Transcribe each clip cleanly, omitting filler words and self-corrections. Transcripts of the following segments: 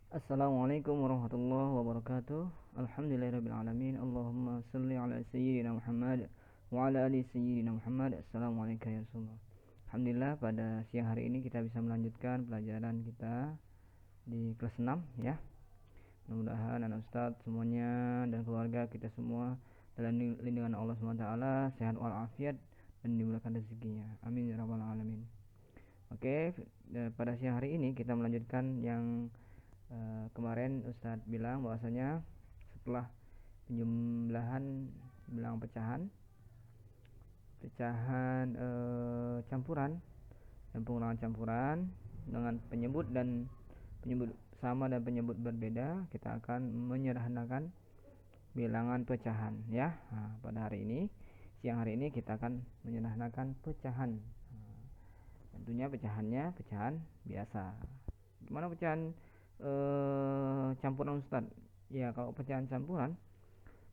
Assalamualaikum warahmatullahi wabarakatuh. Alhamdulillahirrabbilalamin. Allahumma salli ala sayyidina Muhammad wa ala ali sayyidina Muhammad. Assalamualaikum ya Rasulullah. Alhamdulillah, pada siang hari ini kita bisa melanjutkan pelajaran kita di kelas 6 ya. Mudah-mudahan anak ustaz semuanya dan keluarga kita semua dalam lindungan Allah SWT, sehat walafiat dan dimudahkan rezekinya. Amin ya rabbal alamin. Oke, pada siang hari ini kita melanjutkan yang kemarin Ustadz bilang bahwasanya setelah penjumlahan bilang pecahan campuran dan pengulangan campuran dengan penyebut sama dan penyebut berbeda, kita akan menyederhanakan bilangan pecahan ya. Pada siang hari ini kita akan menyederhanakan pecahan. Tentunya pecahannya pecahan biasa. Gimana pecahan campuran Ustaz? Ya, kalau pecahan campuran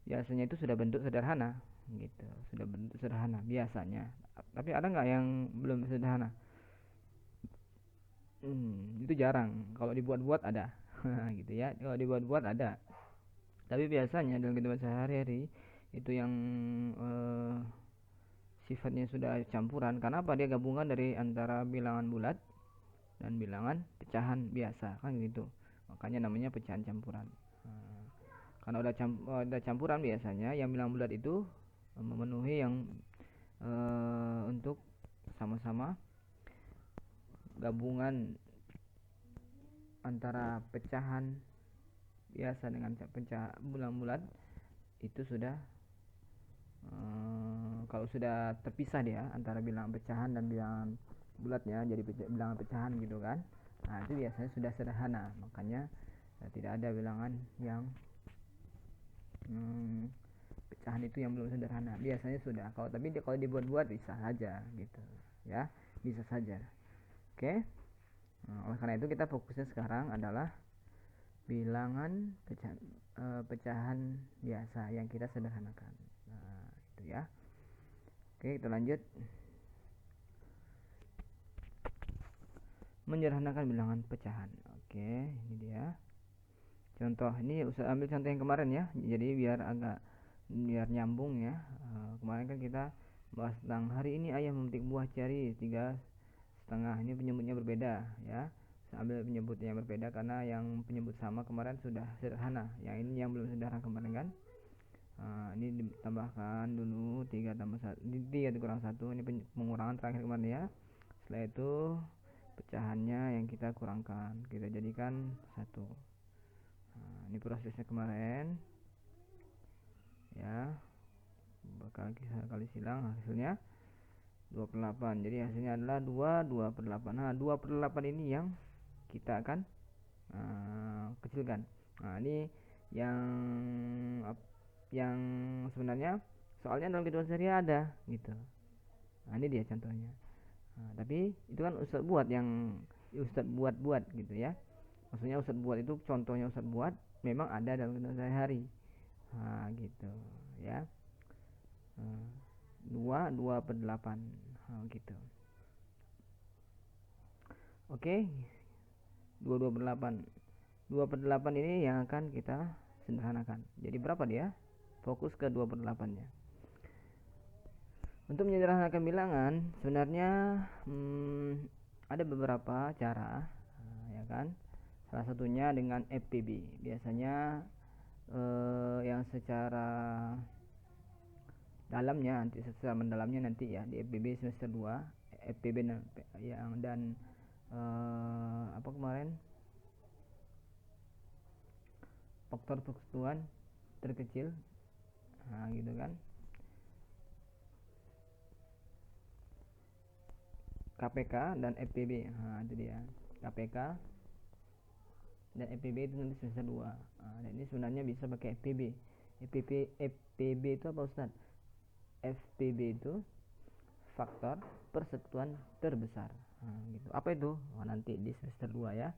biasanya itu sudah bentuk sederhana gitu, sudah bentuk sederhana biasanya. Tapi ada nggak yang belum sederhana? Itu jarang. Kalau dibuat-buat ada. Gitu ya, kalau dibuat-buat ada. Tapi biasanya dalam kehidupan sehari-hari itu yang sifatnya sudah campuran. Kenapa? Dia gabungan dari antara bilangan bulat dan bilangan pecahan biasa kan gitu, makanya namanya pecahan campuran. Karena udah campuran, biasanya yang bilangan bulat itu memenuhi yang untuk sama-sama gabungan antara pecahan biasa dengan bilangan bulat itu sudah kalau sudah terpisah dia antara bilangan pecahan dan bilangan bulatnya jadi bilangan pecahan gitu kan. Nah, itu biasanya sudah sederhana, makanya tidak ada bilangan yang pecahan itu yang belum sederhana. Biasanya sudah. Kalau dibuat-buat bisa saja gitu ya, bisa saja. Oke. Oleh karena itu kita fokusnya sekarang adalah bilangan pecahan biasa yang kita sederhanakan. Nah, itu ya. Oke, kita lanjut. Menyederhanakan bilangan pecahan. Oke, ini dia contoh. Ini usah ambil contoh yang kemarin ya, jadi biar nyambung ya. Kemarin kan kita bahas tentang hari ini ayah memetik buah ceri 3,5. Ini penyebutnya berbeda ya. Saya ambil penyebutnya yang berbeda karena yang penyebut sama kemarin sudah sederhana, yang ini yang belum sederhana kemarin kan. Ini ditambahkan dulu 3 tambah 1, 3 dikurang 1. Ini pengurangan terakhir kemarin ya. Setelah itu pecahannya yang kita kurangkan, kita jadikan 1. Ini prosesnya kemarin ya, bakal kita kali silang, hasilnya 2/8. Jadi hasilnya adalah 2/8. Nah, 2/8 ini yang kita akan kecilkan. Nah, ini yang sebenarnya soalnya dalam kehidupan sehari ada gitu. Nah, ini dia contohnya. Tapi itu kan Ustadz buat gitu ya. Maksudnya Ustadz buat itu contohnya Ustadz buat memang ada dalam kehidupan sehari-hari. Gitu ya. 2/8 gitu. Oke. 2/8 ini yang akan kita sederhanakan. Jadi berapa dia? Fokus ke 2/8 nya. Untuk menyederhanakan bilangan sebenarnya ada beberapa cara ya kan. Salah satunya dengan FPB. Biasanya yang secara dalamnya nanti, secara mendalamnya nanti ya di FPB semester 2, FPB yang dan apa kemarin faktor persekutuan terkecil, gitu kan. KPK dan FPB. Itu dia. KPK dan FPB itu nanti semester 2. Dan ini sebenarnya bisa pakai FPB. FPB itu apa Ustaz? FPB itu faktor persekutuan terbesar. Gitu. Apa itu? Nanti di semester 2 ya.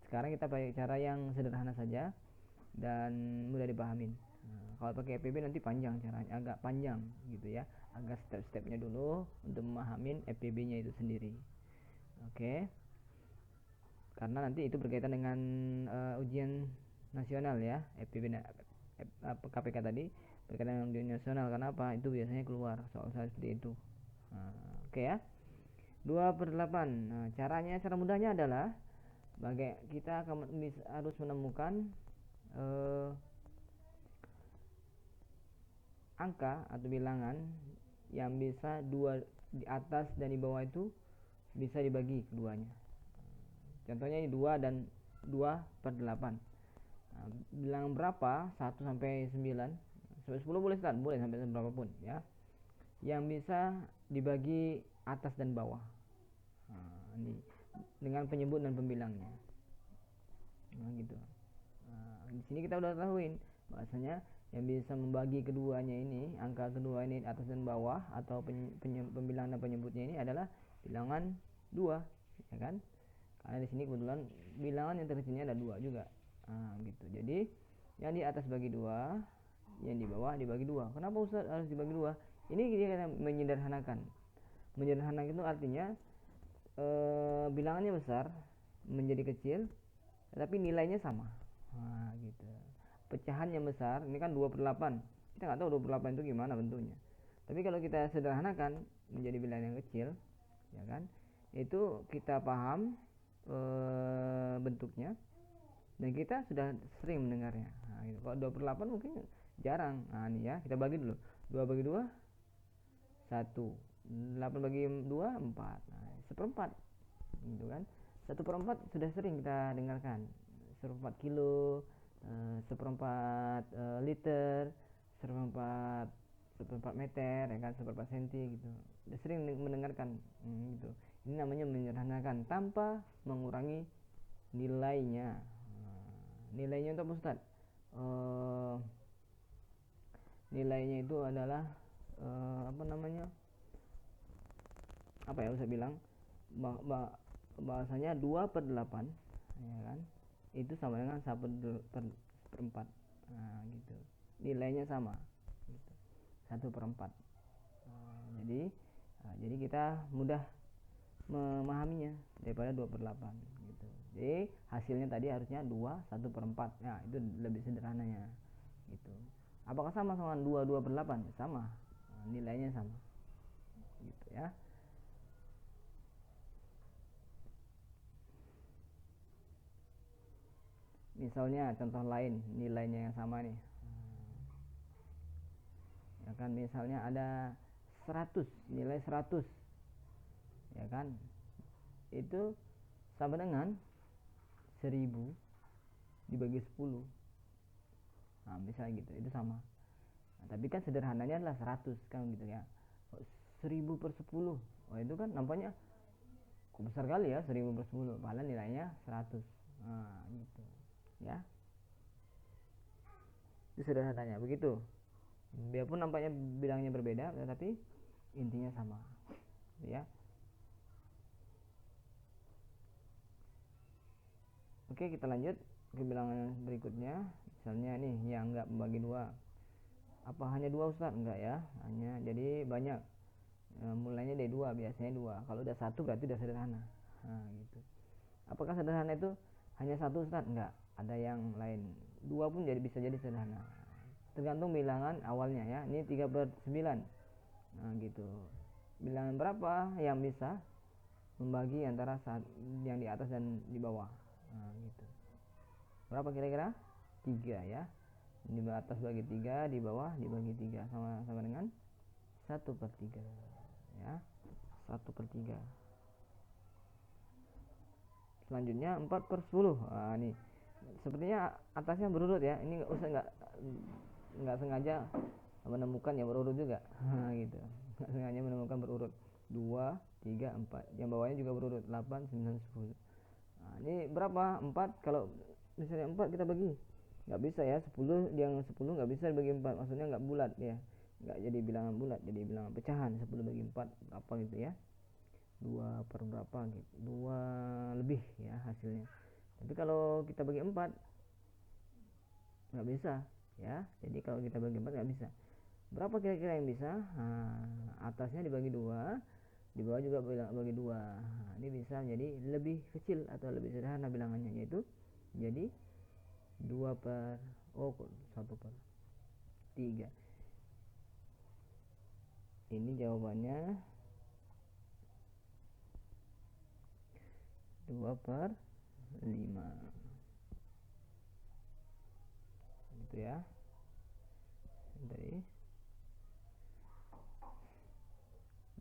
Sekarang kita pakai cara yang sederhana saja dan mudah dipahamin. Kalau pakai FPB nanti panjang caranya, agak panjang gitu ya, agak step-stepnya dulu untuk memahamin FPB-nya itu sendiri. Oke. karena nanti itu berkaitan dengan ujian nasional ya, KPK tadi berkaitan dengan ujian nasional. Karena apa? Itu biasanya keluar soal-soal seperti itu. Oke ya. 2/8. Nah, cara mudahnya adalah kita harus menemukan angka atau bilangan yang bisa di atas dan di bawah itu bisa dibagi keduanya. Contohnya ini 2 dan 2/8. Nah, bilangan berapa? 1 sampai 9. Sampai 10 boleh Ustaz? Boleh sampai berapapun ya. Yang bisa dibagi atas dan bawah. Ini dengan penyebut dan pembilangnya. Nah, gitu. Di sini kita udah tahuin bahasanya yang bisa membagi keduanya ini, angka kedua ini atas dan bawah atau pembilangan dan penyebutnya ini adalah bilangan 2, ya kan? Karena di sini kebetulan bilangan yang terkecilnya ada 2 juga. Gitu. Jadi yang di atas bagi 2, yang di bawah dibagi 2. Kenapa Ustaz harus dibagi 2? Ini kita menyederhanakan. Menyederhanakan itu artinya bilangannya besar menjadi kecil, tapi nilainya sama. Gitu. Pecahannya besar, ini kan 2/8. Kita nggak tahu 2/8 itu gimana bentuknya. Tapi kalau kita sederhanakan menjadi bilangan yang kecil, ya kan? Itu kita paham bentuknya dan kita sudah sering mendengarnya. Gitu. Kalau 2/8 mungkin jarang. Ini ya, kita bagi dulu. 2 bagi 2 1. 8 bagi 2 4. 1/4. Gitu kan? 1/4 sudah sering kita dengarkan. 1/4 kilo, 1/4 liter, 1/4 meter, ya kan, 1/4 senti gitu. Sudah sering mendengarkan gitu. Ini namanya menyederhanakan tanpa mengurangi nilainya. Nilainya untuk Ustaz. Nilainya itu adalah apa ya Ustaz bilang? Bahasanya 2/8, ya kan? Itu sama dengan 1/4. Gitu. Nilainya sama. Gitu. 1/4. Jadi kita mudah memahaminya daripada 2/8 gitu. Jadi hasilnya tadi harusnya 2 1/4. Nah, itu lebih sederhananya gitu. Apakah sama dengan 2/8? Sama. Nilainya sama. Gitu ya. Misalnya contoh lain nilainya yang sama nih. Ya kan, misalnya ada 100, nilai 100. Ya kan? Itu sama dengan 1000 dibagi 10. Misalnya gitu, itu sama. Tapi kan sederhananya adalah 100 kan gitu ya. 1000/10. Itu kan nampaknya besar kali ya, 1000/10. Padahal nilainya 100. Gitu. Ya. Itu sederhananya begitu. Biarpun nampaknya bilangnya berbeda, tetapi intinya sama. Ya. Oke, kita lanjut ke bilangan berikutnya. Misalnya nih yang enggak membagi 2. Apa hanya 2 Ustaz? Enggak ya. Jadi banyak. Mulainya dari 2, biasanya 2. Kalau udah 1 berarti udah sederhana. Gitu. Apakah sederhana itu hanya 1 Ustaz? Enggak. Ada yang lain. 2 pun bisa jadi sederhana. Tergantung bilangan awalnya ya. Ini 3/9. Gitu. Bilangan berapa yang bisa membagi antara yang di atas dan di bawah? Gitu. Berapa kira-kira? 3 ya. Di atas bagi 3, di bawah dibagi 3, sama dengan 1/3 ya. 1/3. Selanjutnya 4/10. Nih sepertinya atasnya berurut ya. Ini nggak sengaja menemukan yang berurut juga. Gitu. Nggak sengaja menemukan berurut 2, 3, 4. Yang bawahnya juga berurut 8, 9, 10. Ini berapa? 4. Kalau misalnya 4 kita bagi, nggak bisa ya. 10, yang 10 nggak bisa dibagi 4. Maksudnya nggak bulat ya. Nggak jadi bilangan bulat, jadi bilangan pecahan. 10 bagi 4 apa gitu ya. 2 per berapa gitu. 2 lebih ya hasilnya. Tapi kalau kita bagi 4 nggak bisa ya. Jadi kalau kita bagi 4 nggak bisa. Berapa kira-kira yang bisa? Atasnya dibagi 2, di bawah juga bagi 2. Nah, ini bisa menjadi lebih kecil atau lebih sederhana bilangannya, yaitu jadi 1/3. Ini jawabannya 2/5. Itu ya. Tadi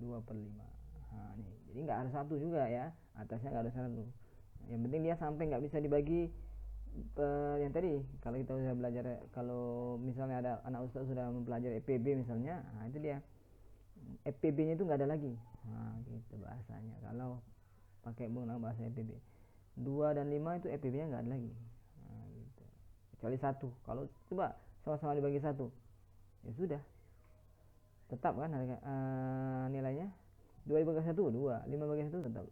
2/5. Nah, nih. Jadi nggak harus 1 juga ya. Atasnya nggak harus 1. Yang penting dia sampai nggak bisa dibagi yang tadi. Kalau kita sudah belajar, kalau misalnya ada anak ustaz sudah mempelajari EPB misalnya, nah itu dia. EPB-nya itu nggak ada lagi. Nah, gitu bahasanya. Kalau pakai menggunakan bahasa EPB. 2 dan 5 itu EPB-nya nggak ada lagi. Nah, gitu. Kecuali 1. Kalau coba sama-sama dibagi 1, ya sudah. Tetap kan nilainya 2 dibagi 1, 2. 5 bagi 1 tetap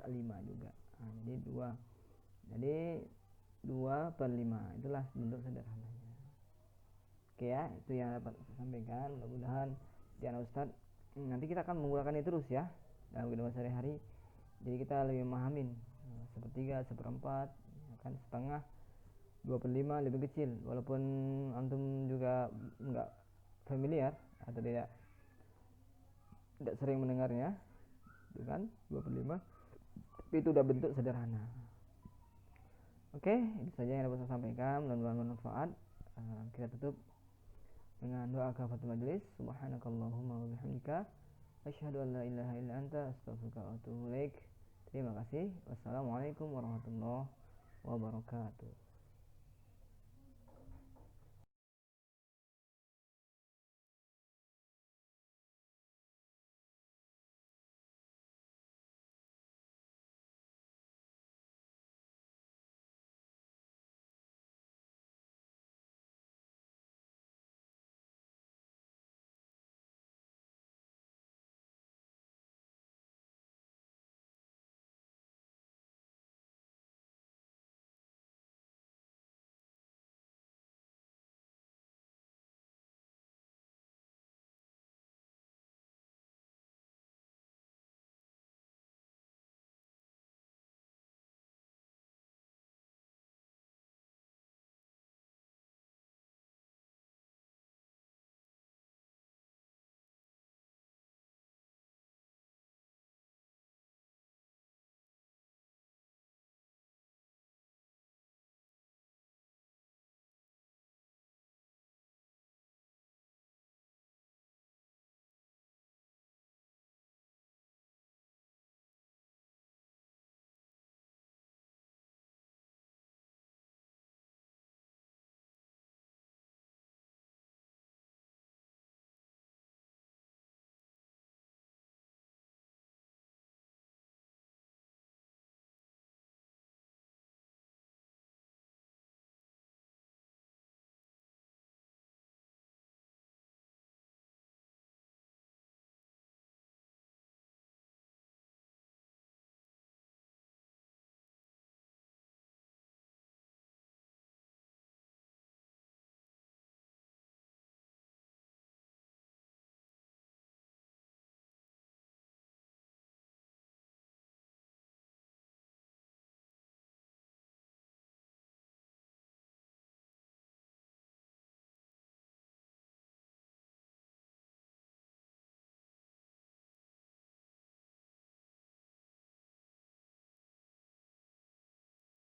5 juga. Nah, jadi 2. Jadi 2/5. Itulah bentuk sederhananya. Oke ya, itu yang dapat saya sampaikan. Mudah-mudahan di anak Ustadz nanti kita akan menggunakan itu terus ya dalam kehidupan sehari-hari. Jadi kita lebih memahamin 1/3, 1/4, kan setengah, 2/5 lebih kecil. Walaupun antum juga enggak familiar atau tidak sering mendengarnya, itu kan 2/5, tapi itu udah bentuk sederhana. Oke, itu saja yang dapat saya sampaikan. Mudah-mudahan bermanfaat. Kita tutup dengan doa kafaratul majelis. Subhanakallahumma wa bihamdika asyhadu an la ilaha illa anta astaghfiruka wa atubu ilaik. Terima kasih. Wassalamualaikum warahmatullahi wabarakatuh.